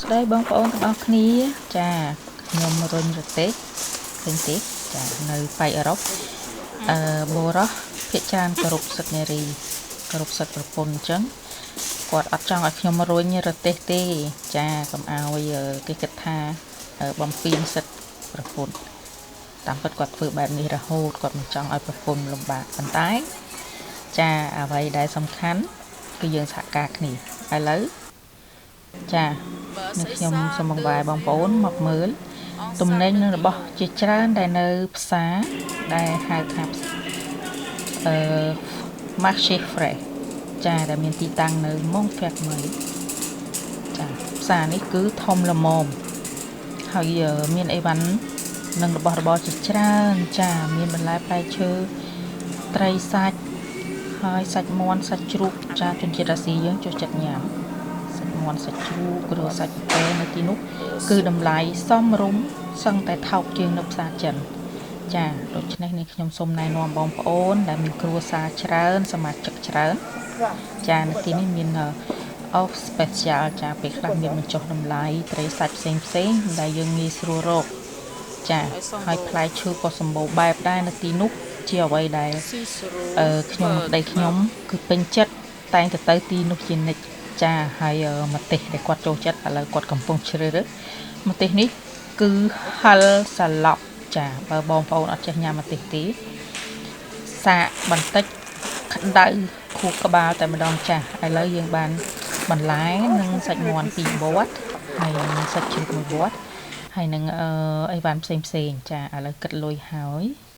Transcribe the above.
ស្ដីបងប្អូនទាំងអស់គ្នាចាខ្ញុំរុញរទេសឃើញទេចានៅប៉ៃអឺរ៉ុបបូរ៉ោះភាគច្រើនគោរពសិទ្ធិនារីគោរពសិទ្ធិប្រពន្ធអញ្ចឹងគាត់អត់ចង់ឲ្យខ្ញុំរុញរទេសទេចាកុំឲ្យគេគិតថាបំពេញសិទ្ធិប្រពន្ធតាមពិតគាត់ធ្វើបែបនេះរហូតគាត់មិនចង់ឲ្យប្រពន្ធលំបាកប៉ុន្តែចាអ្វីដែលសំខាន់គឺយើងសហការគ្នាឥឡូវចានេះខ្ញុំសូមបង្វែរបងប្អូនមកមើលទំនិញរបស់ជាច្រើនដែលនៅផ្សារដែលហៅថាMarché Fresh ចាដែលមានទីតាំងនៅ Montfermeil ចាផ្សារនេះគឺធំល្មមហើយមានអីវ៉ាន់និងរបស់របរជាច្រើនចាមានបន្លែផ្លែឈើត្រីសាច់ហើយសាច់មាន់សាច់ជ្រូកចាជនជាតិអាស៊ីយើងចូលចិត្តញ៉ាំសាច់មាន់សាច់ជ្រូកឬសាច់ពែនៅទីនោះគឺតម្លៃសមរម្យសឹងតែថោកជាងនៅផ្សារចិនចាដូច្នេះនេះខ្ញុំសូមណែនាំបងប្អូនដែលមានគ្រួសារច្រើនសមាជិកច្រើនចានៅទីនេះមាន off special ចាពេលខ្លះមានបញ្ចុះតម្លៃត្រីសាច់ផ្សេងដែលយើងងាយស្រួលរកចាហើយផ្លែឈើក៏សម្បូរបែបដែរនៅទីនោះជាអ្វីដែលខ្ញុំប្តីខ្ញុំគឺពេញចិត្តតែងទៅទីនោះជានិច្ចចាហើយម្ទេសដែលគាត់ចូលចិត្តឥឡូវគាត់កំពុងជ្រើសរើសម្ទេសនេះគឺហិលសាឡប់ចាបើបងប្អូនអត់ចេះញ៉ាំម្ទេសទេសាកបន្តិចក្តៅខួរក្បាលតែម្ដងចាស់ឥឡូវយើងបានបន្លែនិងសាច់មាន់2វត្តហើយនឹងសាច់ជ្រូក1វត្តហើយនឹងអីវ៉ាន់ផ្សេងចាឥឡូវគិតលុយហើយ